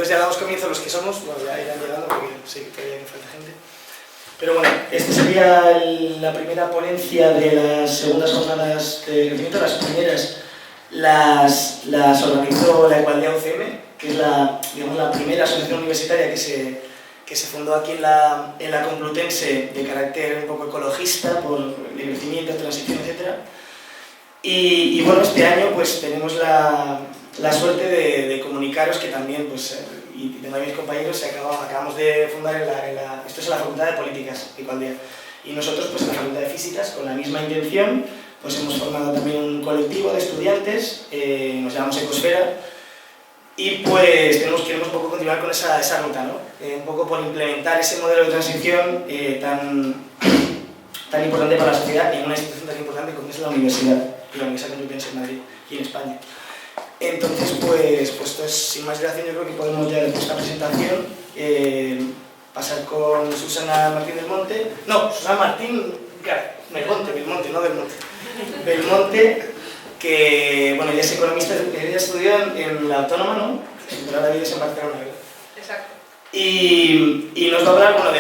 entonces ya damos comienzo a los que somos, bueno, ya irán llegando porque sé que todavía falta gente. Pero bueno, esta sería la primera ponencia de las segundas jornadas de crecimiento. Las primeras las organizó la Equaldea UCM, que es digamos, la primera asociación universitaria que se fundó aquí en la Complutense, de carácter un poco ecologista, por el crecimiento, transición, etc. Y bueno, este año pues tenemos la suerte de comunicaros que también, pues, y tengo a mis compañeros, acabamos de fundar esto es la Facultad de Políticas de Equaldea, y nosotros pues en la Facultad de Físicas, con la misma intención, pues hemos formado también un colectivo de estudiantes, nos llamamos Ecosfera, y pues queremos un poco continuar con esa ruta, ¿no? Un poco por implementar ese modelo de transición tan importante para la sociedad en una institución tan importante como es la Universidad Complutense en Madrid y en España. Entonces, pues esto es, sin más dilación, yo creo que podemos ya, después de esta presentación, pasar con Susana Martín del Monte. No, Susana Martín Belmonte, no del Monte. Belmonte, que, bueno, ella es economista, ella estudió en la Autónoma, ¿no? Pero ahora vive en Barcelona, ¿verdad? Exacto. Y nos va a hablar, bueno,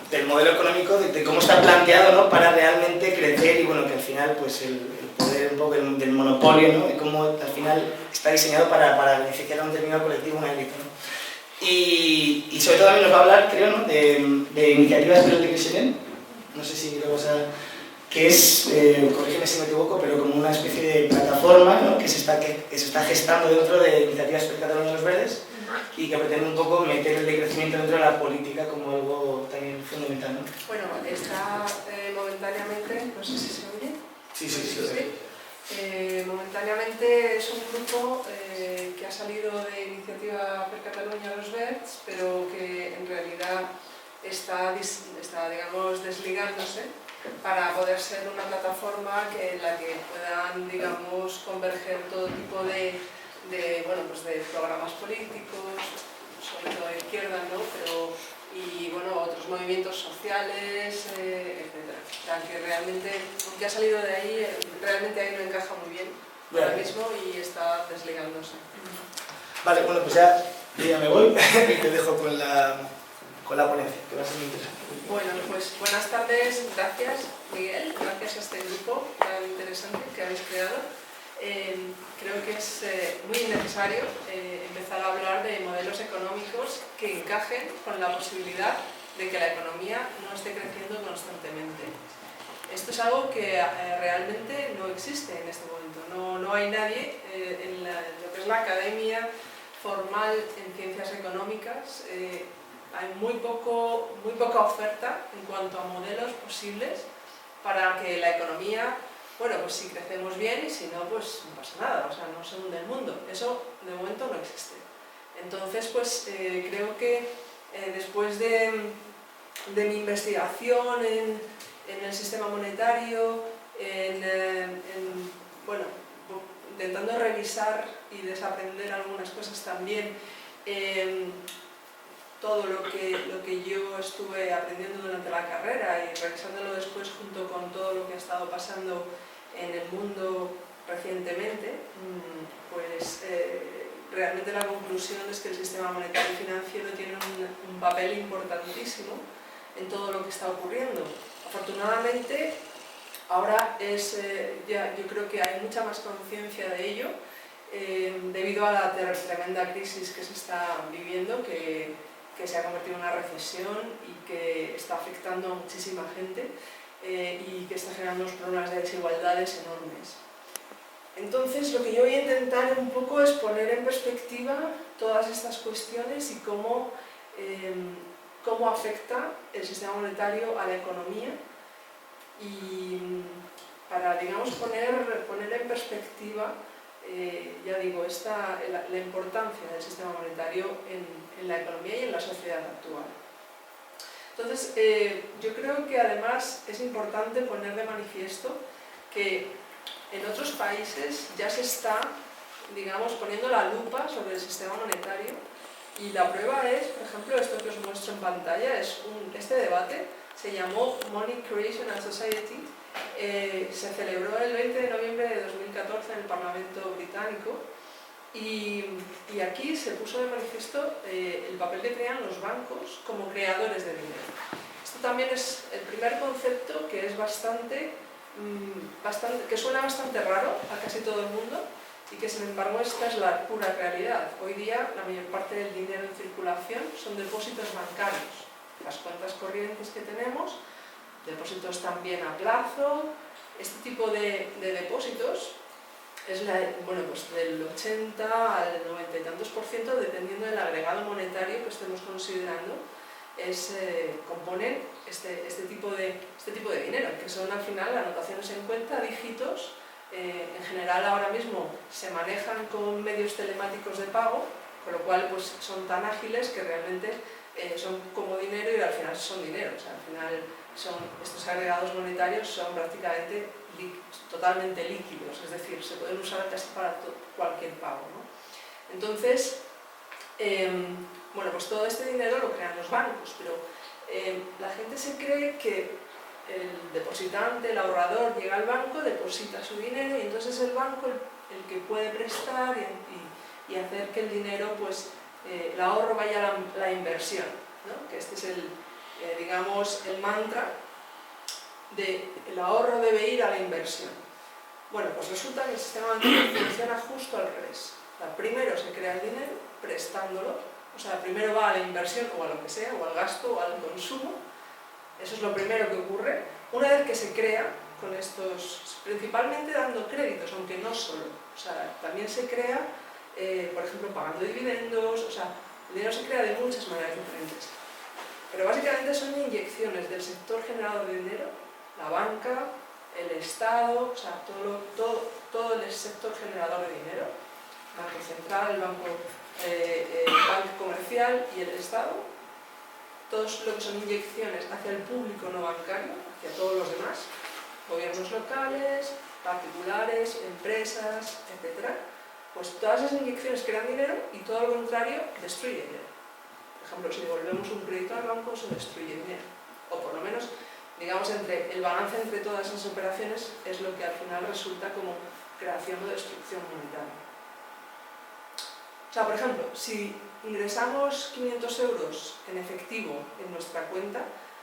del modelo económico, de cómo está planteado, ¿no?, para realmente crecer y, bueno, que al final, pues el poder un poco del monopolio, ¿no?, de cómo al final está diseñado para beneficiar a un determinado colectivo, una élite, ¿no? Y sobre todo también nos va a hablar, creo, ¿no?, de iniciativas de Crecimiento, no sé si lo vas a... que es, corrígeme si me equivoco, pero como una especie de plataforma, ¿no?, que se está gestando dentro de iniciativas per Catalunya los Verdes, y que pretende un poco meter el decrecimiento dentro de la política como algo también fundamental, ¿no? Bueno, está momentáneamente, no sé si se oye. Sí. Momentáneamente es un grupo que ha salido de Iniciativa per Catalunya los Verds, pero que en realidad está digamos, desligándose para poder ser una plataforma en la que puedan, digamos, converger todo tipo de programas políticos, sobre todo de izquierda, ¿no? Y bueno, otros movimientos sociales, etc. O sea, que realmente, aunque ha salido de ahí, realmente ahí no encaja muy bien ahora mismo y está desligándose. Vale, bueno, pues ya me voy y te dejo con la ponencia, que va a ser muy interesante. Bueno, pues buenas tardes, gracias Miguel, gracias a este grupo tan interesante que habéis creado. Creo que es muy necesario empezar a hablar de modelos económicos que encajen con la posibilidad de que la economía no esté creciendo constantemente. Esto es algo que realmente no existe en este momento. No hay nadie en lo que es la academia formal en ciencias económicas. Hay muy poca oferta en cuanto a modelos posibles para que la economía, bueno, pues si crecemos bien y si no, pues no pasa nada, o sea, no se hunde el mundo. Eso de momento no existe. Entonces, pues creo que después de mi investigación en el sistema monetario, bueno, intentando revisar y desaprender algunas cosas también, todo lo que yo estuve aprendiendo durante la carrera y revisándolo después junto con todo lo que ha estado pasando en el mundo recientemente, pues realmente la conclusión es que el sistema monetario y financiero tiene un papel importantísimo en todo lo que está ocurriendo. Afortunadamente, ahora yo creo que hay mucha más conciencia de ello debido a la tremenda crisis que se está viviendo, que se ha convertido en una recesión y que está afectando a muchísima gente y que está generando unos problemas de desigualdades enormes. Entonces, lo que yo voy a intentar un poco es poner en perspectiva todas estas cuestiones y cómo afecta el sistema monetario a la economía, y para, digamos, poner en perspectiva, ya digo, la importancia del sistema monetario en la economía y en la sociedad actual. Entonces, yo creo que además es importante poner de manifiesto que en otros países ya se está, digamos, poniendo la lupa sobre el sistema monetario, y la prueba es, por ejemplo, esto que os muestro en pantalla, este debate se llamó Money Creation and Society, se celebró el 20 de noviembre de 2014 en el Parlamento británico, Y aquí se puso de manifiesto el papel que crean los bancos como creadores de dinero. Esto también es el primer concepto que es que suena bastante raro a casi todo el mundo y que sin embargo esta es la pura realidad. Hoy día la mayor parte del dinero en circulación son depósitos bancarios, las cuentas corrientes que tenemos, depósitos también a plazo. Este tipo de depósitos es pues del 80 al 90 y tantos %, dependiendo del agregado monetario que estemos considerando, componen este tipo de dinero, que son al final anotaciones en cuenta, dígitos. En general ahora mismo se manejan con medios telemáticos de pago, con lo cual pues, son tan ágiles que realmente son como dinero y al final son dinero. O sea, al final estos agregados monetarios son prácticamente totalmente líquidos, es decir, se pueden usar casi para cualquier pago, ¿no? Entonces, pues todo este dinero lo crean los bancos, pero la gente se cree que el depositante, el ahorrador, llega al banco, deposita su dinero y entonces es el banco el que puede prestar y hacer que el dinero, pues, el ahorro vaya a la inversión, ¿no? Que este es digamos, el mantra de el ahorro debe ir a la inversión. Bueno, pues resulta que el sistema bancario funciona justo al revés. O sea, primero se crea el dinero prestándolo, o sea, primero va a la inversión o a lo que sea, o al gasto o al consumo. Eso es lo primero que ocurre. Una vez que se crea, con estos, principalmente dando créditos, aunque no solo. O sea, también se crea, por ejemplo, pagando dividendos. O sea, el dinero se crea de muchas maneras diferentes. Pero básicamente son inyecciones del sector generador de dinero, la banca, el Estado, o sea, todo el sector generador de dinero, el Banco Central, el Banco Comercial y el Estado, todos lo que son inyecciones hacia el público no bancario, hacia todos los demás, gobiernos locales, particulares, empresas, etc. Pues todas esas inyecciones crean dinero y todo lo contrario destruye dinero. Por ejemplo, si devolvemos un crédito al banco, se destruye dinero. O por lo menos, digamos, el balance entre todas esas operaciones es lo que al final resulta como creación o destrucción monetaria. O sea, por ejemplo, si ingresamos 500 euros en efectivo en nuestra cuenta,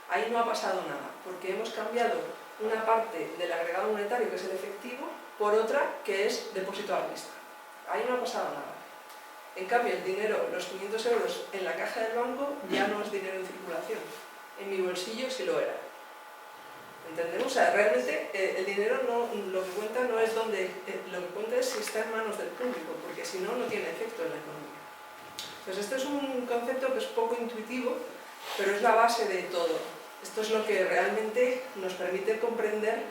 ahí no ha pasado nada, porque hemos cambiado una parte del agregado monetario, que es el efectivo, por otra, que es depósito a la vista. Ahí no ha pasado nada. En cambio, el dinero, los 500 euros en la caja del banco, ya no es dinero en circulación. En mi bolsillo sí lo era. ¿Entendemos? O sea, realmente el dinero lo que cuenta no es dónde, lo que cuenta es si está en manos del público, porque si no, no tiene efecto en la economía. Entonces, este es un concepto que es poco intuitivo, pero es la base de todo. Esto es lo que realmente nos permite comprender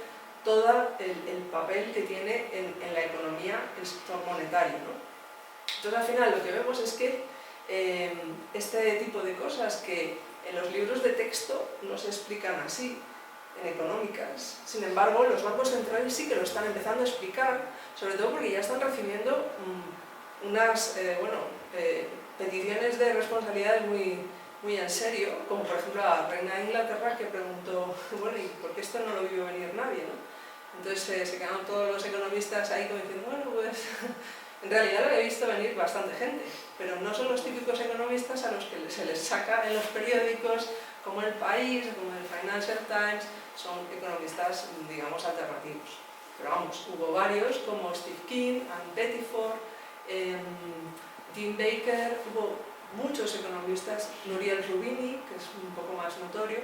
todo el papel que tiene en la economía el sector monetario, ¿no? Entonces, al final, lo que vemos es que este tipo de cosas que en los libros de texto no se explican así, en económicas. Sin embargo, los bancos centrales sí que lo están empezando a explicar, sobre todo porque ya están recibiendo unas peticiones de responsabilidades muy en serio, como por ejemplo la reina de Inglaterra que preguntó, bueno, ¿y por qué esto no lo vio venir nadie, no? Entonces se quedaron todos los economistas ahí como diciendo, bueno, pues en realidad lo he visto venir bastante gente, pero no son los típicos economistas a los que se les saca en los periódicos como El País, como el Financial Times, son economistas, digamos, alternativos. Pero vamos, hubo varios como Steve King, Ann Pettifor, Dean Baker, hubo muchos economistas, Nouriel Roubini, que es un poco más notorio,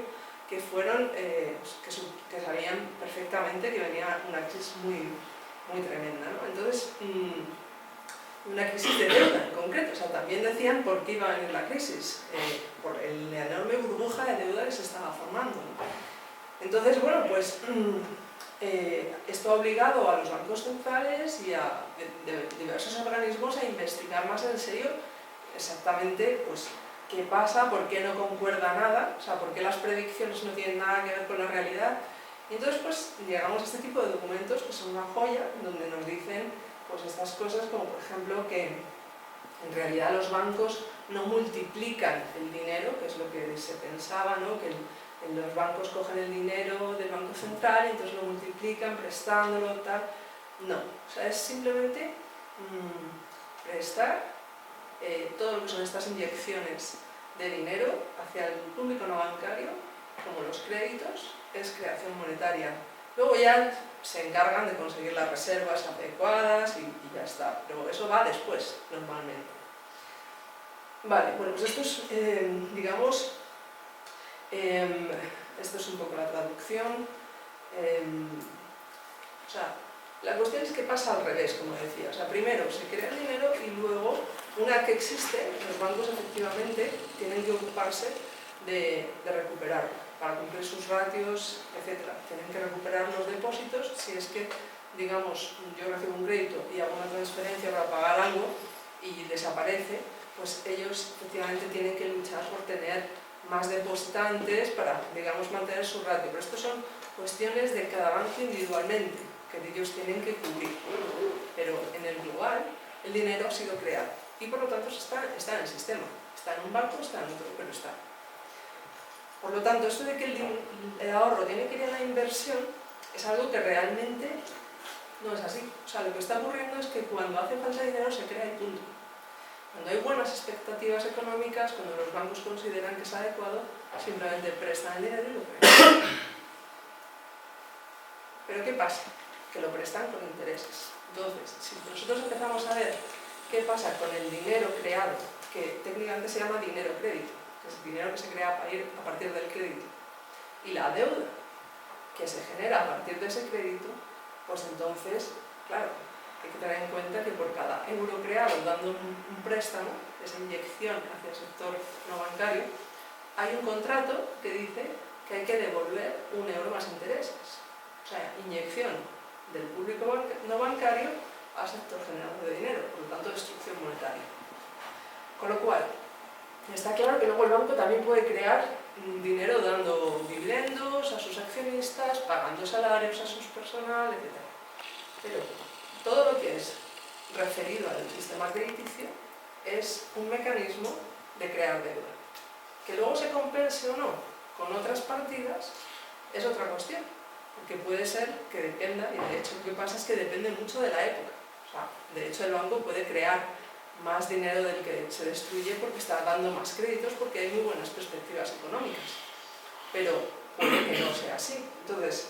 que fueron, que sabían perfectamente que venía una crisis muy tremenda, ¿no? Entonces, una crisis de deuda en concreto, o sea, también decían por qué iba a venir la crisis, por la enorme burbuja de deuda que se estaba formando, ¿no? Entonces, bueno, pues esto ha obligado a los bancos centrales y a diversos organismos a investigar más en serio exactamente pues, qué pasa, por qué no concuerda nada, o sea, por qué las predicciones no tienen nada que ver con la realidad. Y entonces, pues, llegamos a este tipo de documentos que son una joya, donde nos dicen pues, estas cosas, como por ejemplo que en realidad los bancos no multiplican el dinero, que es lo que se pensaba, ¿no? Que los bancos cogen el dinero del Banco Central y entonces lo multiplican prestándolo, tal. No, o sea, es simplemente prestar todo lo que son estas inyecciones de dinero hacia el público no bancario, como los créditos, es creación monetaria. Luego ya se encargan de conseguir las reservas adecuadas y ya está, pero eso va después, normalmente. Vale, bueno, pues esto es, digamos, esto es un poco la traducción. O sea, la cuestión es que pasa al revés, como decía. O sea, primero se crea el dinero y luego, una que existe, los bancos efectivamente tienen que ocuparse de recuperarlo, para cumplir sus ratios, etc. Tienen que recuperar los depósitos si es que, digamos, yo recibo un crédito y hago una transferencia para pagar algo y desaparece, pues ellos efectivamente tienen que luchar por tener más depositantes para, digamos, mantener su ratio. Pero esto son cuestiones de cada banco individualmente, que ellos tienen que cubrir. Pero en el global, el dinero ha sido creado y por lo tanto está en el sistema. Está en un banco, está en otro, pero está. Por lo tanto, esto de que el ahorro tiene que ir a la inversión es algo que realmente no es así. O sea, lo que está ocurriendo es que cuando hace falta dinero se crea y punto. Cuando hay buenas expectativas económicas, cuando los bancos consideran que es adecuado, simplemente prestan el dinero y lo crean. ¿Pero qué pasa? Que lo prestan con intereses. Entonces, si nosotros empezamos a ver qué pasa con el dinero creado, que técnicamente se llama dinero crédito, que es el dinero que se crea a partir del crédito, y la deuda que se genera a partir de ese crédito, pues entonces, claro, hay que tener en cuenta que por cada euro creado dando un préstamo, esa inyección hacia el sector no bancario, hay un contrato que dice que hay que devolver un euro más intereses. O sea, inyección del público no bancario al sector generador de dinero, por lo tanto destrucción monetaria. Con lo cual, está claro que luego el banco también puede crear dinero dando dividendos a sus accionistas, pagando salarios a sus personal, etc. Pero todo lo que es referido al sistema crediticio es un mecanismo de crear deuda. Que luego se compense o no con otras partidas es otra cuestión, porque puede ser que dependa, y de hecho lo que pasa es que depende mucho de la época. O sea, de hecho el banco puede crear más dinero del que se destruye porque está dando más créditos, porque hay muy buenas perspectivas económicas. Pero puede que no sea así. Entonces,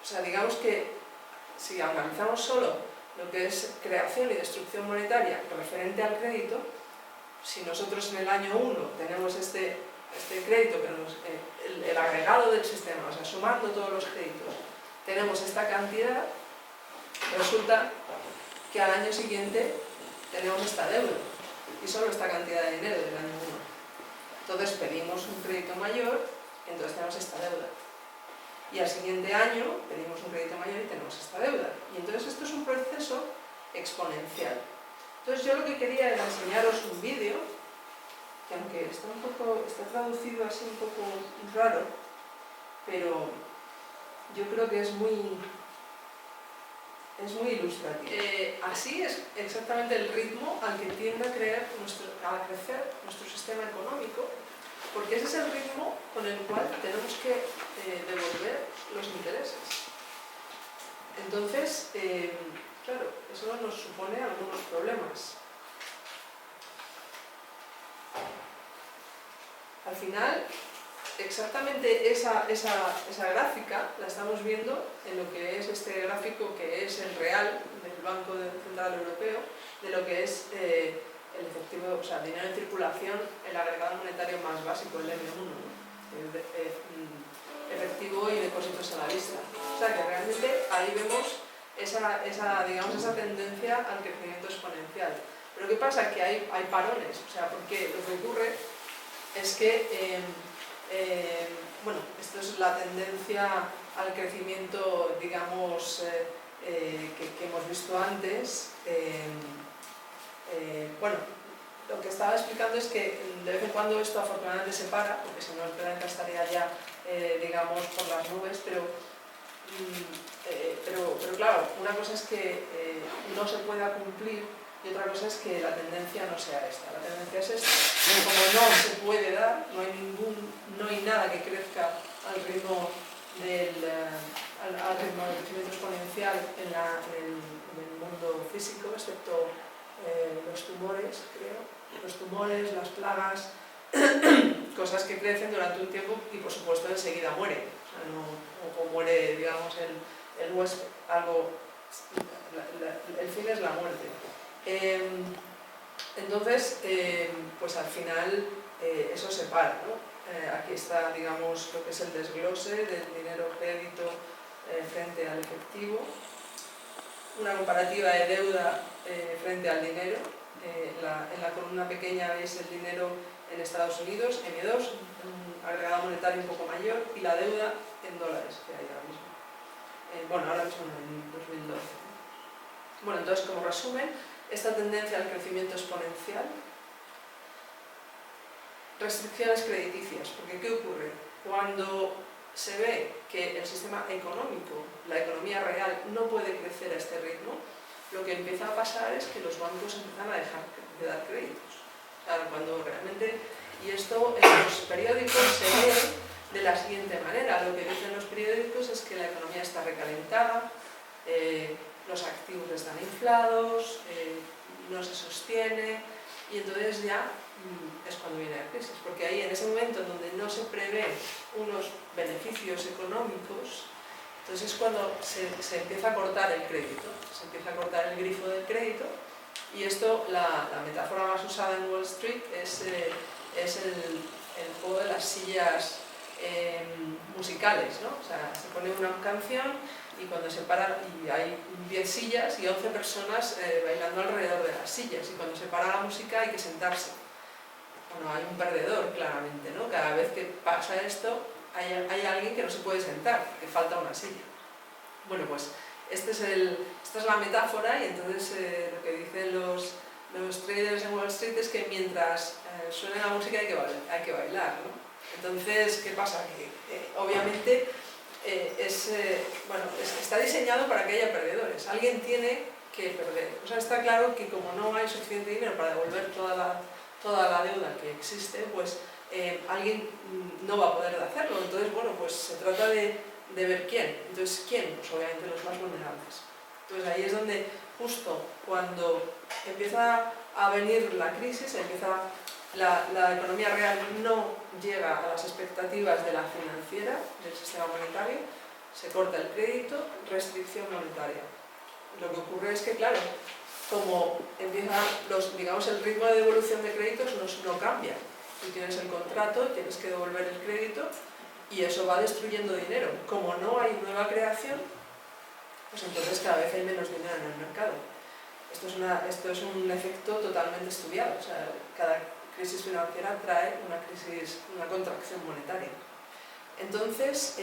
o sea, digamos que si analizamos solo lo que es creación y destrucción monetaria referente al crédito, si nosotros en el año 1 tenemos este crédito, que el agregado del sistema, o sea, sumando todos los créditos, tenemos esta cantidad, resulta que al año siguiente tenemos esta deuda y solo esta cantidad de dinero del año 1. Entonces pedimos un crédito mayor, entonces tenemos esta deuda. Y al siguiente año pedimos un crédito mayor y tenemos esta deuda. Y entonces esto es un proceso exponencial. Entonces yo lo que quería era enseñaros un vídeo, que aunque está traducido así un poco raro, pero yo creo que es muy ilustrativo. Así es exactamente el ritmo al que tiende a crecer nuestro sistema económico, porque ese es el ritmo con el cual tenemos que devolver los intereses. Entonces, claro, eso nos supone algunos problemas. Al final, exactamente esa gráfica la estamos viendo en lo que es este gráfico que es el real del Banco Central Europeo, de lo que es el efectivo, o sea, dinero en circulación, el agregado monetario más básico, el M1, ¿no? Efectivo y depósitos a la vista. O sea que realmente ahí vemos esa tendencia al crecimiento exponencial. Pero ¿qué pasa? Que hay parones, o sea, porque lo que ocurre es que, bueno, esto es la tendencia al crecimiento, digamos, que hemos visto antes. Bueno, lo que estaba explicando es que de vez en cuando esto afortunadamente se para, porque si no el planeta estaría ya, digamos, por las nubes, pero claro, una cosa es que no se pueda cumplir y otra cosa es que la tendencia no sea esta. La tendencia es esta. Como no se puede dar, no hay nada que crezca al ritmo al ritmo de crecimiento exponencial en el mundo físico, excepto los tumores, creo. Los tumores, las plagas, cosas que crecen durante un tiempo y por supuesto enseguida mueren. O sea, o muere, digamos, el huésped, algo, el fin es la muerte. Entonces, pues al final eso se para, ¿no? Aquí está, digamos, lo que es el desglose del dinero crédito frente al efectivo, una comparativa de deuda frente al dinero. En la columna pequeña veis el dinero en Estados Unidos, M2, un agregado monetario un poco mayor, y la deuda en dólares que hay ahora mismo. Bueno, ahora mismo en 2012. Bueno, entonces, como resumen, esta tendencia al crecimiento exponencial, restricciones crediticias, porque ¿qué ocurre? Cuando se ve que el sistema económico, la economía real, no puede crecer a este ritmo, lo que empieza a pasar es que los bancos empiezan a dejar de dar créditos. Claro, cuando realmente, y esto en los periódicos se ve de la siguiente manera, lo que dicen los periódicos es que la economía está recalentada, los activos están inflados, no se sostiene, y entonces ya es cuando viene la crisis, porque ahí en ese momento en donde no se prevén unos beneficios económicos, entonces es cuando se empieza a cortar el crédito, se empieza a cortar el grifo del crédito, y esto, la metáfora más usada en Wall Street es el juego de las sillas musicales, ¿no? O sea, se pone una canción y cuando se para, y hay 10 sillas y 11 personas bailando alrededor de las sillas, y cuando se para la música hay que sentarse. Bueno, hay un perdedor, claramente, ¿no? Cada vez que pasa esto, hay alguien que no se puede sentar, que falta una silla. Bueno, pues esta es la metáfora, y entonces lo que dicen los traders en Wall Street es que mientras suene la música hay que bailar, ¿no? Entonces, ¿qué pasa? Que obviamente está diseñado para que haya perdedores. Alguien tiene que perder. O sea, está claro que como no hay suficiente dinero para devolver toda la deuda que existe, pues alguien no va a poder hacerlo. Entonces, bueno, pues se trata de ver quién. Entonces, ¿quién? Pues obviamente los más vulnerables. Entonces ahí es donde justo cuando empieza a venir la crisis, la economía real no llega a las expectativas de la financiera, del sistema monetario, se corta el crédito, restricción monetaria. Lo que ocurre es que, claro, como empieza digamos, el ritmo de devolución de créditos no cambia. Tú tienes el contrato, tienes que devolver el crédito y eso va destruyendo dinero. Como no hay nueva creación, pues entonces cada vez hay menos dinero en el mercado. Esto es un efecto totalmente estudiado. O sea, cada crisis financiera trae una contracción monetaria. Entonces,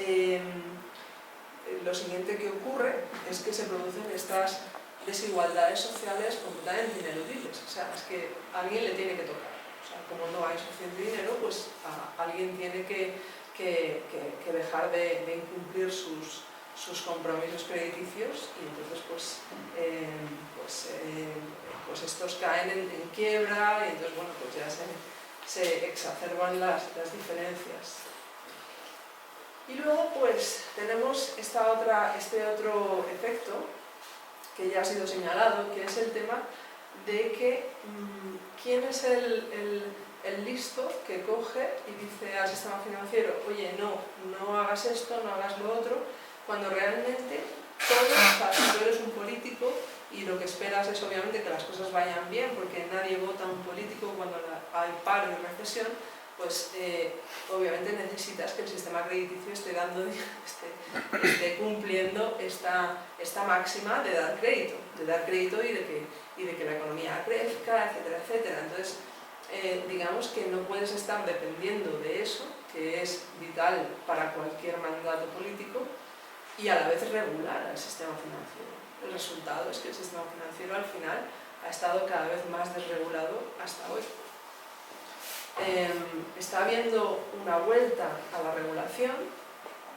lo siguiente que ocurre es que se producen estas desigualdades sociales completamente ineludibles. O sea, es que a alguien le tiene que tocar. O sea, como no hay suficiente dinero, pues alguien tiene que dejar de incumplir sus compromisos crediticios, y entonces pues estos caen en quiebra, y entonces bueno, pues ya se exacerban las diferencias. Y luego pues tenemos este otro efecto que ya ha sido señalado, que es el tema de que quién es el listo que coge y dice al sistema financiero: oye, no hagas esto, no hagas lo otro, cuando realmente todos, si tú eres un político y lo que esperas es obviamente que las cosas vayan bien, porque nadie vota a un político cuando hay paro y recesión, pues obviamente necesitas que el sistema crediticio esté cumpliendo esta máxima de dar crédito y de que la economía crezca, etcétera, etcétera. Entonces, digamos que no puedes estar dependiendo de eso, que es vital para cualquier mandato político, y a la vez regular al sistema financiero. El resultado es que el sistema financiero al final ha estado cada vez más desregulado hasta hoy. Está habiendo una vuelta a la regulación,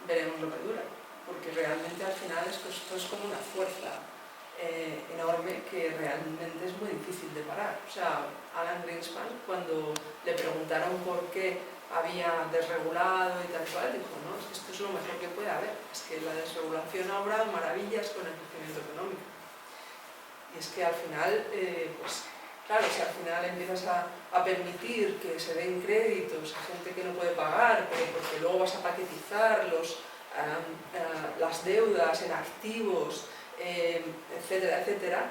veremos lo que dura, porque realmente al final esto es como una fuerza enorme que realmente es muy difícil de parar. O sea, Alan Greenspan, cuando le preguntaron por qué había desregulado y tal cual, dijo, no, es que esto es lo mejor que puede haber, es que la desregulación ha obrado maravillas con el crecimiento económico. Y es que al final, pues claro, si al final empiezas a permitir que se den créditos a gente que no puede pagar, porque luego vas a paquetizar las deudas en activos, etcétera, etcétera,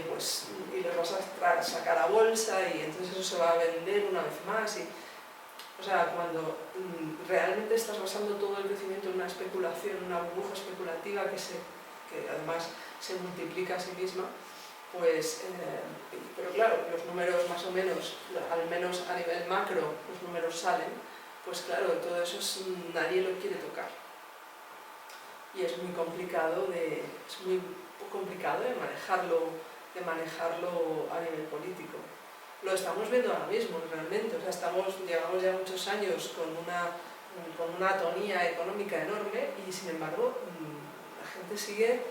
pues, y los vas a sacar a bolsa y entonces eso se va a vender una vez más. O sea, cuando realmente estás basando todo el crecimiento en una especulación, una burbuja especulativa que además se multiplica a sí misma, pues, pero claro, los números más o menos, al menos a nivel macro, los números salen, pues claro, todo eso nadie lo quiere tocar. Y es muy complicado de manejarlo a nivel político. Lo estamos viendo ahora mismo, realmente. O sea, llevamos ya muchos años con una atonía económica enorme y, sin embargo, la gente sigue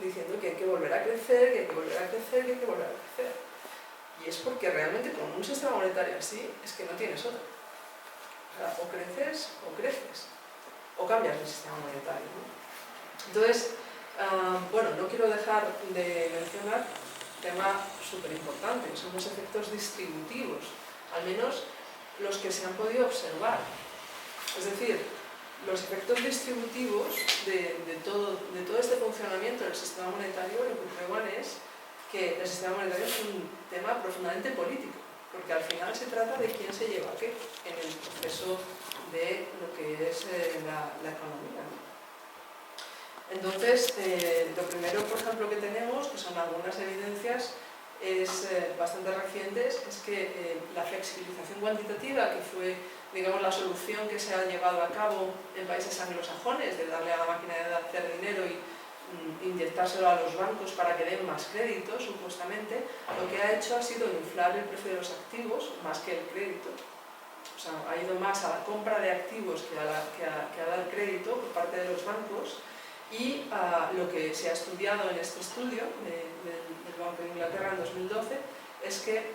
diciendo que hay que volver a crecer, que hay que volver a crecer, que hay que volver a crecer. Y es porque realmente con un sistema monetario así es que no tienes otro. O sea, o creces, o cambias el sistema monetario, ¿no? Entonces, bueno, no quiero dejar de mencionar un tema súper importante, son los efectos distributivos, al menos los que se han podido observar. Es decir, los efectos distributivos de todo este funcionamiento del sistema monetario lo que prueban es que el sistema monetario es un tema profundamente político, porque al final se trata de quién se lleva qué en el proceso de lo que es la economía, ¿no? Entonces, lo primero, por ejemplo, que tenemos, que son algunas evidencias bastante recientes, es que la flexibilización cuantitativa, que fue, digamos, la solución que se ha llevado a cabo en países anglosajones, de darle a la máquina de hacer dinero y inyectárselo a los bancos para que den más crédito, supuestamente, lo que ha hecho ha sido inflar el precio de los activos más que el crédito. O sea, ha ido más a la compra de activos que a dar crédito por parte de los bancos. Y lo que se ha estudiado en este estudio del Banco de Inglaterra en 2012 es que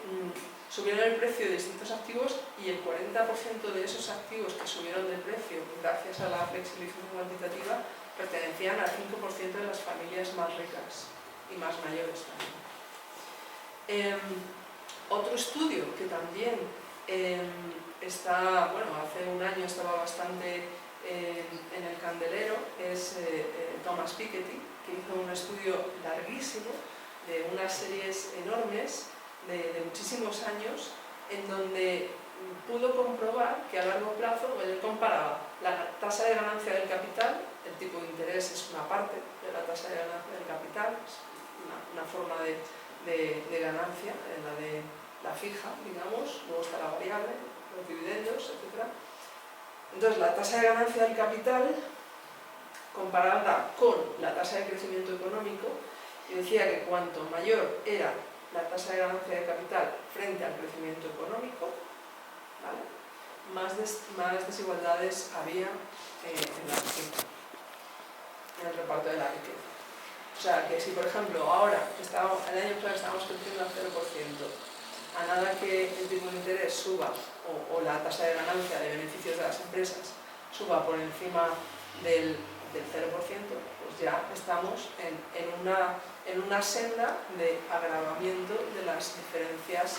subieron el precio de distintos activos y el 40% de esos activos que subieron de precio gracias a la flexibilización cuantitativa pertenecían al 5% de las familias más ricas y más mayores también. Otro estudio que también hace un año estaba bastante en el candelero es Thomas Piketty, que hizo un estudio larguísimo de unas series enormes de muchísimos años en donde pudo comprobar que a largo plazo, él comparaba la tasa de ganancia del capital, el tipo de interés es una parte de la tasa de ganancia del capital, es una forma de ganancia, la de la fija, digamos, luego está la variable, los dividendos, etc. Entonces, la tasa de ganancia del capital comparada con la tasa de crecimiento económico, y decía que cuanto mayor era la tasa de ganancia de capital frente al crecimiento económico, ¿vale?, más desigualdades había en la riqueza, en el reparto de la riqueza. O sea, que si por ejemplo ahora, el año pasado estábamos creciendo al 0%, a nada que el tipo de interés suba o la tasa de ganancia de beneficios de las empresas suba por encima del 0%, pues ya estamos en una senda de agravamiento de las diferencias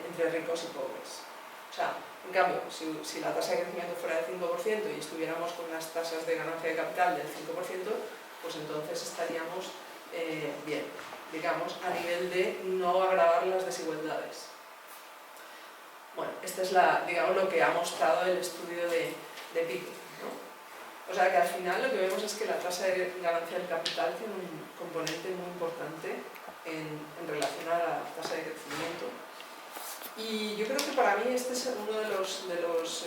entre ricos y pobres. O sea, en cambio, si la tasa de crecimiento fuera del 5% y estuviéramos con unas tasas de ganancia de capital del 5%, pues entonces estaríamos bien, digamos, a nivel de no agravar las desigualdades. Bueno, esta es digamos, lo que ha mostrado el estudio de Piketty, ¿no? O sea que al final lo que vemos es que la tasa de ganancia del capital tiene un componente muy importante en relación a la tasa de crecimiento. Y yo creo que para mí este es uno de los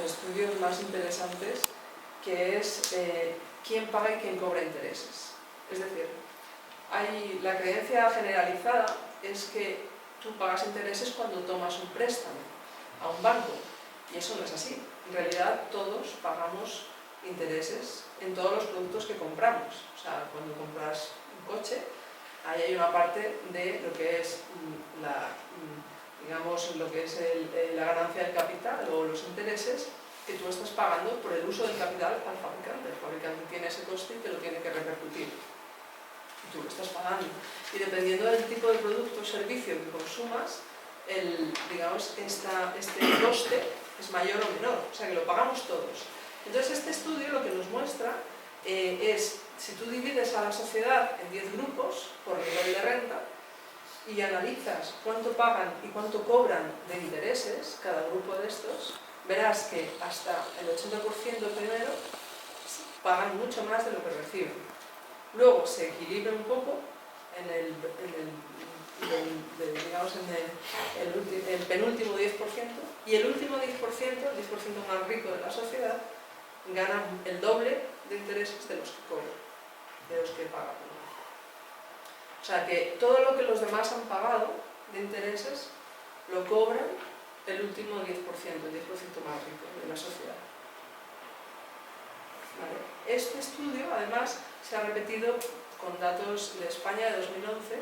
estudios más interesantes, que es quién paga y quién cobra intereses. Es decir, la creencia generalizada es que tú pagas intereses cuando tomas un préstamo a un banco, y eso no es así. En realidad todos pagamos intereses en todos los productos que compramos. O sea, cuando compras un coche, ahí hay una parte de lo que es digamos, lo que es la ganancia del capital o los intereses que tú estás pagando por el uso del capital al fabricante. El fabricante tiene ese coste y te lo tiene que repercutir. Y tú lo estás pagando. Y dependiendo del tipo de producto o servicio que consumas, digamos, este coste es mayor o menor. O sea, que lo pagamos todos. Entonces, este estudio lo que nos muestra es, si tú divides a la sociedad en 10 grupos por nivel de renta y analizas cuánto pagan y cuánto cobran de intereses cada grupo de estos, verás que hasta el 80% primero pagan mucho más de lo que reciben. Luego se equilibra un poco en el penúltimo 10%, y el último 10%, el 10% más rico de la sociedad, gana el doble de intereses de los que cobran, de los que pagan. O sea que todo lo que los demás han pagado de intereses lo cobran el último 10%, el 10% más rico de la sociedad. ¿Vale? Este estudio, además, se ha repetido con datos de España de 2011,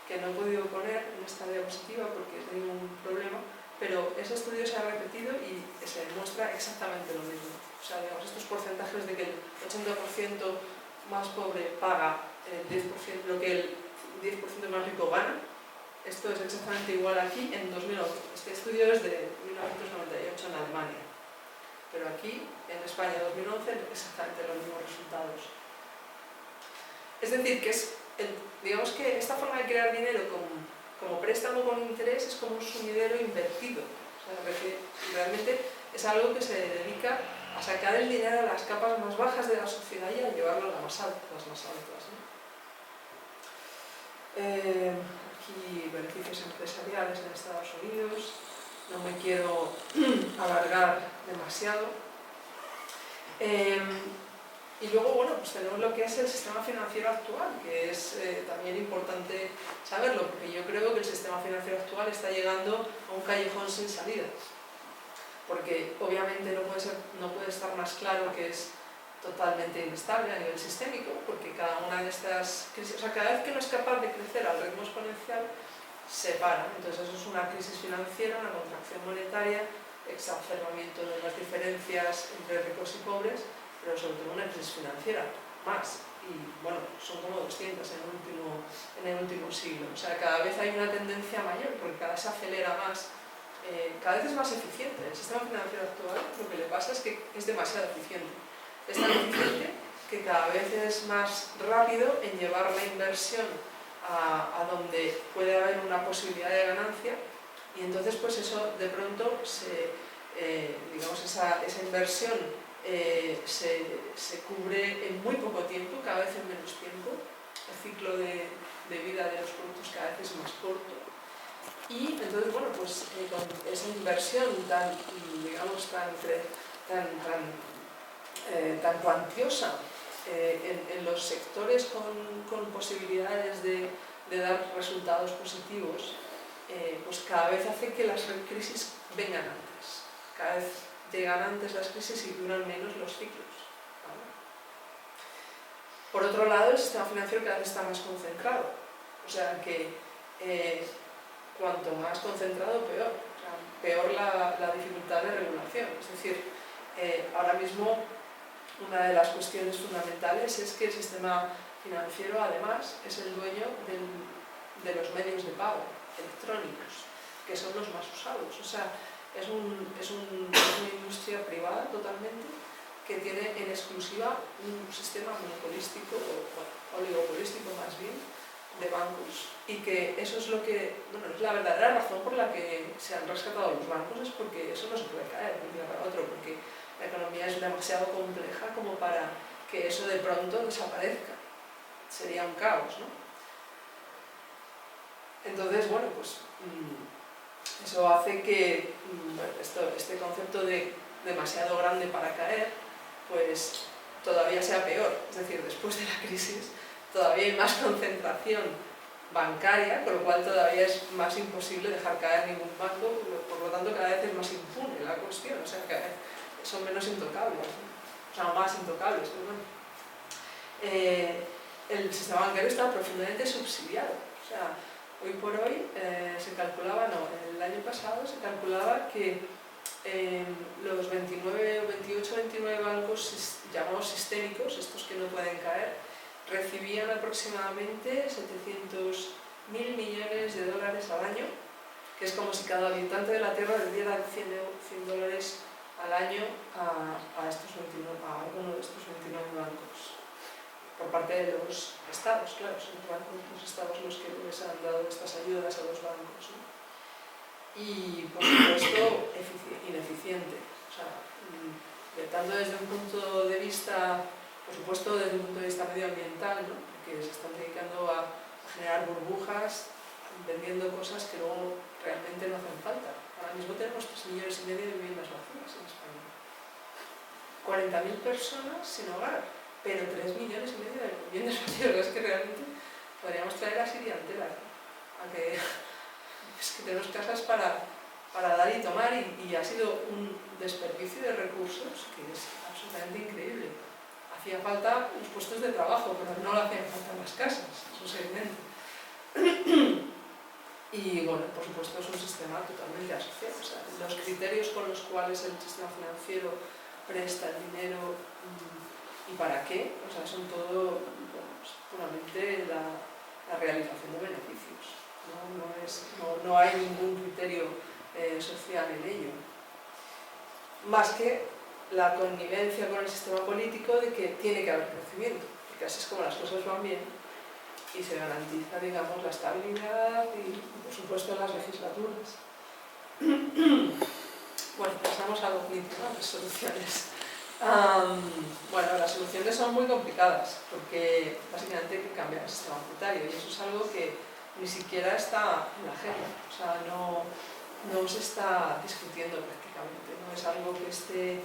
que no he podido poner en esta diapositiva porque he tenido un problema, pero ese estudio se ha repetido y se muestra exactamente lo mismo. O sea, digamos, estos porcentajes de que el 80% más pobre paga el 10%, lo que el 10% más rico gana, esto es exactamente igual aquí en 2011. Este estudio es de 1998 en Alemania, pero aquí en España 2011 exactamente los mismos resultados. Es decir, que digamos que esta forma de crear dinero como préstamo con interés es como un sumidero invertido. O sea, que realmente es algo que se dedica a sacar el dinero a las capas más bajas de la sociedad y a llevarlo a las más altas, ¿no? Aquí beneficios empresariales en Estados Unidos. No me quiero alargar demasiado. Y luego, bueno, pues tenemos lo que es el sistema financiero actual, que es también importante saberlo, porque yo creo que el sistema financiero actual está llegando a un callejón sin salida. Porque obviamente no puede estar más claro que es totalmente inestable a nivel sistémico, porque cada una de estas crisis, o sea, cada vez que no es capaz de crecer al ritmo exponencial, se para. Entonces eso es una crisis financiera, una contracción monetaria, exacerbamiento de las diferencias entre ricos y pobres, pero sobre todo una crisis financiera, más. Y bueno, son como 200 en el último siglo. O sea, cada vez hay una tendencia mayor, porque cada vez se acelera más, cada vez es más eficiente. El sistema financiero actual, lo que le pasa es que es demasiado eficiente. Es tan eficiente que cada vez es más rápido en llevar la inversión a donde puede haber una posibilidad de ganancia, y entonces pues eso de pronto digamos esa inversión se cubre en muy poco tiempo, cada vez en menos tiempo. El ciclo de vida de los productos cada vez es más corto, y entonces bueno, pues con esa inversión tan cuantiosa en los sectores con posibilidades de dar resultados positivos, pues cada vez hace que las crisis vengan antes. Cada vez llegan antes las crisis y duran menos los ciclos, ¿vale? Por otro lado, el sistema financiero cada vez está más concentrado. O sea que cuanto más concentrado, peor. O sea, peor la dificultad de regulación. Es decir, ahora mismo una de las cuestiones fundamentales es que el sistema financiero además es el dueño de los medios de pago electrónicos, que son los más usados. O sea, es una industria privada totalmente que tiene en exclusiva un sistema monopolístico, o oligopolístico más bien, de bancos, y que eso es lo que, bueno, es la verdadera razón por la que se han rescatado los bancos, es porque eso no se puede caer de un día para otro, porque la economía es demasiado compleja como para que eso de pronto desaparezca. Sería un caos, ¿no? Entonces, bueno, pues eso hace que este concepto de demasiado grande para caer, pues todavía sea peor. Es decir, después de la crisis todavía hay más concentración bancaria, con lo cual todavía es más imposible dejar caer ningún banco, por lo tanto cada vez es más impune la cuestión, o sea, cada vez son menos intocables, ¿no? O sea, más intocables, perdón. El sistema bancario está profundamente subsidiado, o sea, Hoy por hoy se calculaba, no, el año pasado se calculaba que los 29 o 28 29 bancos llamados sistémicos, estos que no pueden caer, recibían aproximadamente 700.000 millones de dólares al año, que es como si cada habitante de la Tierra le diera 100 dólares al año a alguno de estos 29 bancos, por parte de los estados, claro, son los estados los que les han dado estas ayudas a los bancos, ¿no? Y por supuesto ineficiente, o sea, tanto desde un punto de vista, por supuesto desde un punto de vista medioambiental, ¿no? Porque se están dedicando a generar burbujas vendiendo cosas que luego realmente no hacen falta. Ahora mismo tenemos 3,5 millones de viviendas vacías en España, 40.000 personas sin hogar, pero 3,5 millones de viviendas vacías. Es que realmente podríamos traer a Siria entera, a que es que tenemos casas para dar y tomar, y ha sido un desperdicio de recursos que es absolutamente increíble. Hacía falta los puestos de trabajo, pero no le hacían falta las casas, eso es evidente. Y bueno, por supuesto es un sistema totalmente asociado. O sea, los criterios con los cuales el sistema financiero presta el dinero y para qué, o sea, son todo, bueno, pues, puramente la realización de beneficios. No hay ningún criterio social en ello, más que la connivencia con el sistema político de que tiene que haber crecimiento, porque así es como las cosas van bien y se garantiza, digamos, la estabilidad y, por supuesto, las legislaturas. Bueno, pasamos a lo crítico, ¿no? Las soluciones. Bueno, las soluciones son muy complicadas porque básicamente hay que cambiar el sistema monetario, y eso es algo que ni siquiera está en la agenda, o sea, no se está discutiendo prácticamente, no es algo que esté,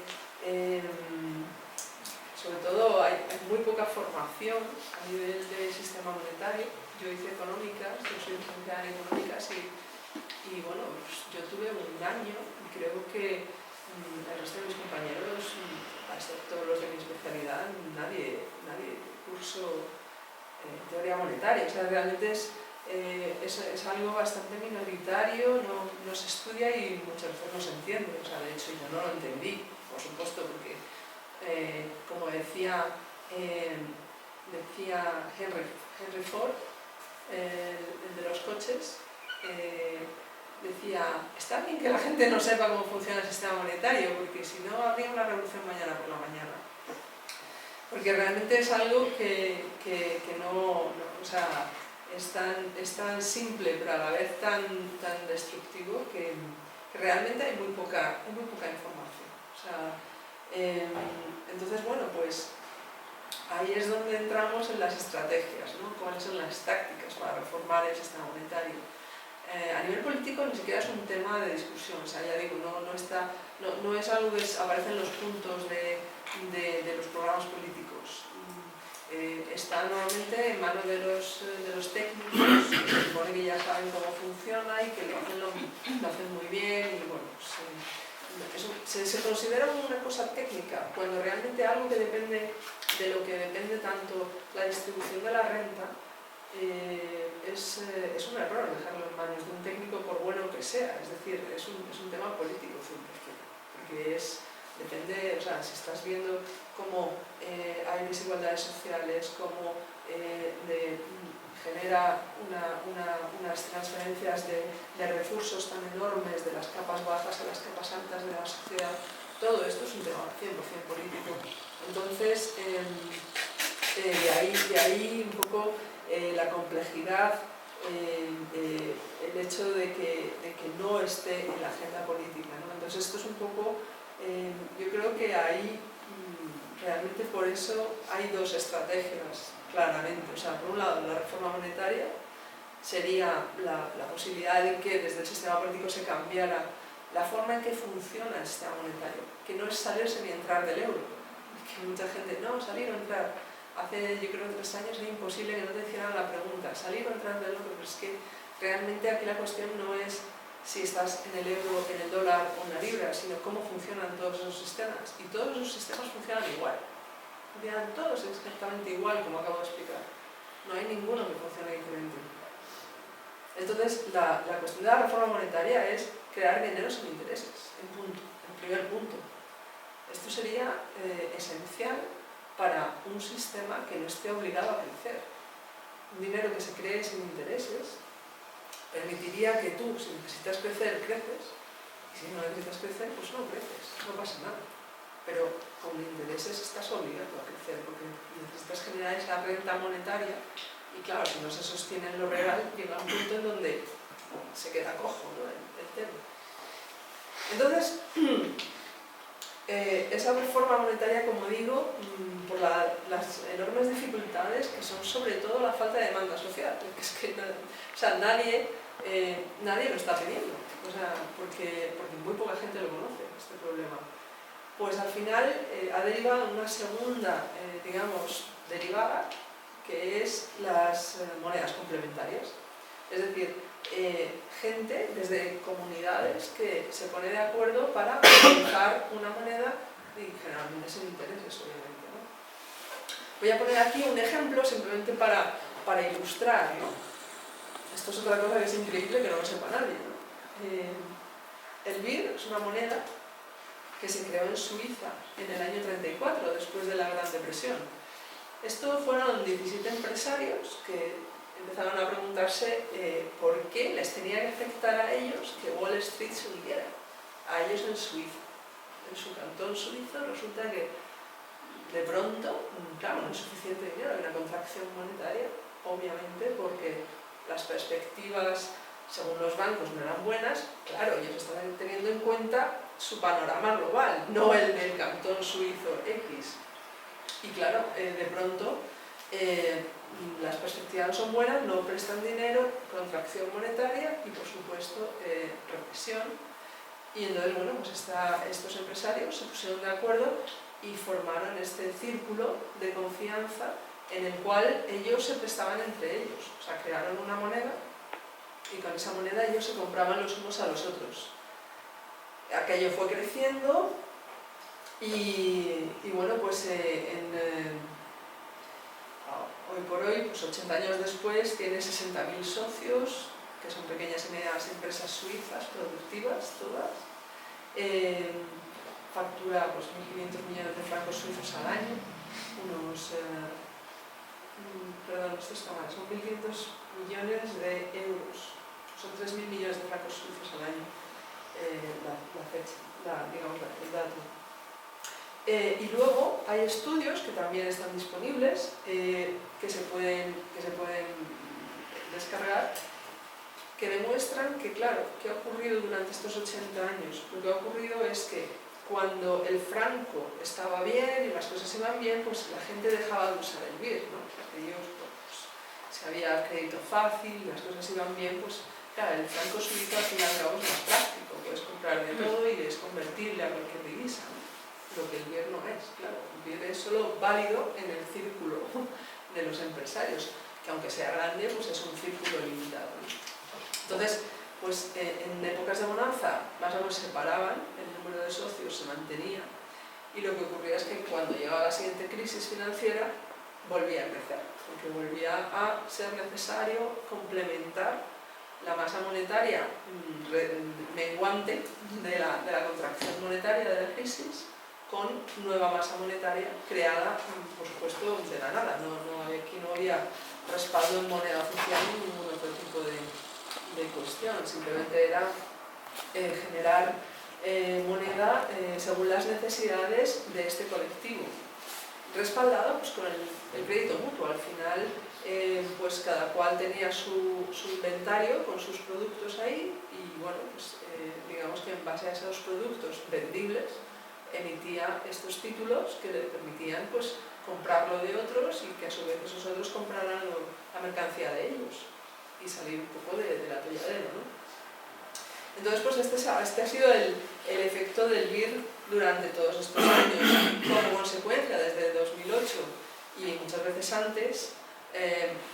sobre todo hay muy poca formación a nivel del sistema monetario. Yo hice económicas, yo soy licenciada en económicas y bueno, pues yo tuve un año y creo que el resto de mis compañeros, excepto los de mi especialidad, nadie cursó teoría monetaria. O sea, realmente es algo bastante minoritario, no se estudia y muchas veces no se entiende. O sea, de hecho yo no lo entendí, por supuesto, porque como decía Henry Ford, el de los coches, decía, está bien que la gente no sepa cómo funciona el sistema monetario, porque si no habría una revolución mañana por la mañana. Porque realmente es algo que no, o sea, es tan simple, pero a la vez tan destructivo que realmente hay muy poca información. O sea, entonces, bueno, pues ahí es donde entramos en las estrategias, ¿no? ¿Cuáles son las tácticas para reformar el sistema monetario? A nivel político ni siquiera es un tema de discusión, o sea, ya digo, no es algo que aparece en los puntos de los programas políticos. Está normalmente en manos de los técnicos, que se supone que ya saben cómo funciona y que lo hacen muy bien, y bueno, se considera una cosa técnica, cuando realmente algo que depende de lo que depende tanto la distribución de la renta, es un error dejarlo en manos de un técnico, por bueno que sea. Es decir, es un tema político 100%, porque depende, o sea, si estás viendo cómo hay desigualdades sociales, cómo genera unas transferencias de recursos tan enormes de las capas bajas a las capas altas de la sociedad, todo esto es un tema 100% político. Entonces, de ahí un poco la complejidad, el hecho de que no esté en la agenda política, ¿no? Entonces esto es un poco, yo creo que ahí realmente por eso hay dos estrategias claramente. O sea, por un lado la reforma monetaria sería la posibilidad de que desde el sistema político se cambiara la forma en que funciona el sistema monetario, que no es salirse ni entrar del euro, que mucha gente, no, salir o entrar. Hace, yo creo, 3 años era imposible que no te hicieran la pregunta, salir o entrar del euro, pero es que realmente aquí la cuestión no es si estás en el euro, en el dólar o en la libra, sino cómo funcionan todos esos sistemas. Y todos esos sistemas funcionan igual. Funcionan todos exactamente igual, como acabo de explicar. No hay ninguno que funcione diferente. Entonces, la cuestión de la reforma monetaria es crear dinero sin intereses, en punto, en primer punto. Esto sería esencial para un sistema que no esté obligado a crecer. Un dinero que se cree sin intereses permitiría que tú, si necesitas crecer, creces, y si no necesitas crecer, pues no creces, no pasa nada. Pero con intereses estás obligado a crecer, porque necesitas generar esa renta monetaria, y claro, si no se sostiene en lo real, llega un punto en donde se queda cojo, ¿no?, el tema. Entonces, esa reforma monetaria, como digo, por las enormes dificultades que son sobre todo la falta de demanda social, porque es que nadie lo está pidiendo, o sea, porque muy poca gente lo conoce, este problema. Pues al final ha derivado en una segunda, digamos, derivada, que es las monedas complementarias. Es decir, gente desde comunidades que se pone de acuerdo para utilizar una moneda y generalmente sin intereses, obviamente, ¿no? Voy a poner aquí un ejemplo simplemente para ilustrar, ¿no? Esto es otra cosa que es increíble que no lo sepa nadie, ¿no? El birr es una moneda que se creó en Suiza en el año 34, después de la Gran Depresión. Esto fueron 17 empresarios que empezaron a preguntarse por qué les tenía que afectar a ellos que Wall Street se hundiera, a ellos en Suiza. En su cantón suizo resulta que de pronto, claro, no es suficiente dinero, hay una contracción monetaria, obviamente, porque las perspectivas, según los bancos, no eran buenas. Claro, ellos estaban teniendo en cuenta su panorama global, no el del cantón suizo X. Y claro, de pronto las perspectivas no son buenas, no prestan dinero, contracción monetaria y por supuesto recesión. Y entonces, bueno, pues estos empresarios se pusieron de acuerdo y formaron este círculo de confianza en el cual ellos se prestaban entre ellos. O sea, crearon una moneda y con esa moneda ellos se compraban los unos a los otros. Aquello fue creciendo y bueno, pues hoy por hoy, pues 80 años después, tiene 60.000 socios, que son pequeñas y medianas empresas suizas, productivas, todas. Factura pues 1.500 millones de francos suizos al año, perdón, esto está mal, son 1.500 millones de euros, son 3.000 millones de francos suizos al año, la fecha, digamos, el dato. Y luego hay estudios que también están disponibles, que se pueden descargar, que demuestran que, claro, ¿qué ha ocurrido durante estos 80 años? Lo que ha ocurrido es que cuando el franco estaba bien y las cosas iban bien, pues la gente dejaba de usar el birr, ¿no? Aquellos, pues, si había crédito fácil, las cosas iban bien, pues claro, el franco suizo al fin y al cabo es más práctico, puedes comprar de todo y es convertible a cualquier divisa, ¿no? Lo que el birr no es, claro, el birr es solo válido en el círculo de los empresarios, que aunque sea grande, pues es un círculo limitado, ¿no? Entonces, pues en épocas de bonanza más o menos se separaban, el número de socios se mantenía, y lo que ocurría es que cuando llegaba la siguiente crisis financiera volvía a crecer, porque volvía a ser necesario complementar la masa monetaria menguante de la contracción monetaria de la crisis con nueva masa monetaria creada, por supuesto, de la nada. Aquí no había respaldo en moneda oficial ni ningún otro tipo de cuestión, simplemente era generar moneda según las necesidades de este colectivo, respaldado pues, con el crédito mutuo. Al final, pues cada cual tenía su inventario con sus productos ahí y bueno, pues digamos que en base a esos productos vendibles emitía estos títulos que le permitían pues comprarlo de otros y que a su vez esos otros compraran la mercancía de ellos y salir un poco de la atolladero, ¿no? Entonces, pues este ha sido el efecto del birr durante todos estos años. Como consecuencia, desde 2008 y muchas veces antes,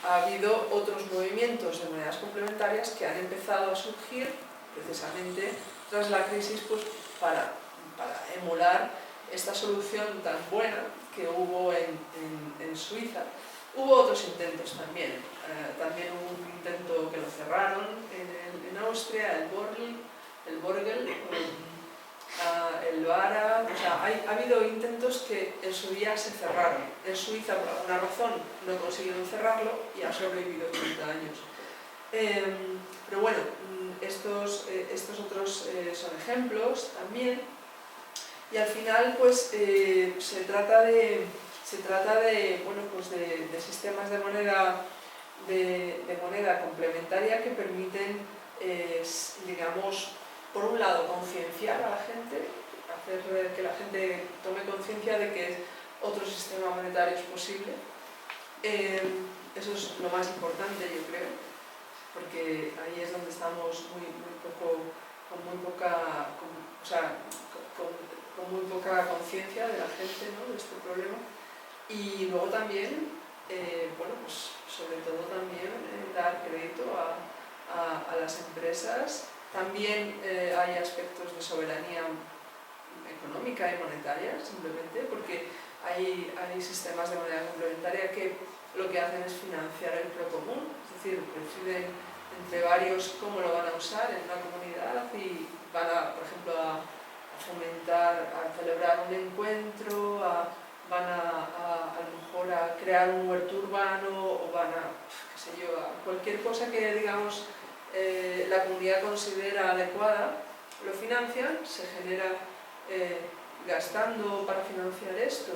ha habido otros movimientos de monedas complementarias que han empezado a surgir precisamente tras la crisis, pues para emular esta solución tan buena que hubo en Suiza. Hubo otros intentos también. También hubo un intento que lo cerraron cerraron en Austria, el Borgel, el Loara, o sea, ha habido intentos que en su día se cerraron. En Suiza, por alguna razón, no consiguieron cerrarlo y ha sobrevivido 30 años. Pero bueno, estos otros son ejemplos también. Y al final, pues, se trata de bueno, pues de sistemas de moneda complementaria que permiten, digamos, por un lado, concienciar a la gente, hacer que la gente tome conciencia de que otro sistema monetario es posible. Eso es lo más importante, yo creo, porque ahí es donde estamos con muy poca conciencia de la gente, ¿no?, de este problema. Y luego también, bueno, pues sobre todo también dar crédito a las empresas. También hay aspectos de soberanía económica y monetaria, simplemente, porque hay sistemas de moneda complementaria que lo que hacen es financiar el procomún, es decir, deciden entre varios cómo lo van a usar en una comunidad y van por ejemplo, a fomentar, a celebrar un encuentro, van a lo mejor a crear un huerto urbano o van a, qué sé yo, a cualquier cosa que, digamos, la comunidad considera adecuada, lo financian, se genera, gastando para financiar esto,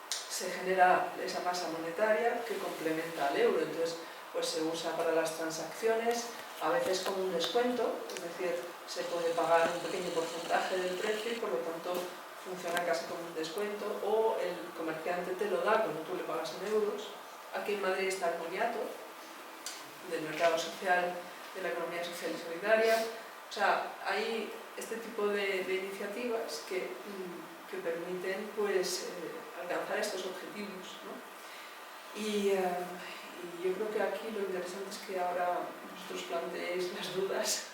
se genera esa masa monetaria que complementa al euro, entonces pues se usa para las transacciones, a veces con un descuento, es decir, se puede pagar un pequeño porcentaje del precio y por lo tanto funciona casi como un descuento, o el comerciante te lo da cuando tú le pagas en euros. Aquí en Madrid está el Moniato, del mercado social, de la economía social y solidaria. O sea, hay este tipo de iniciativas que permiten, pues, alcanzar estos objetivos, ¿no? Y yo creo que aquí lo interesante es que ahora vosotros planteéis las dudas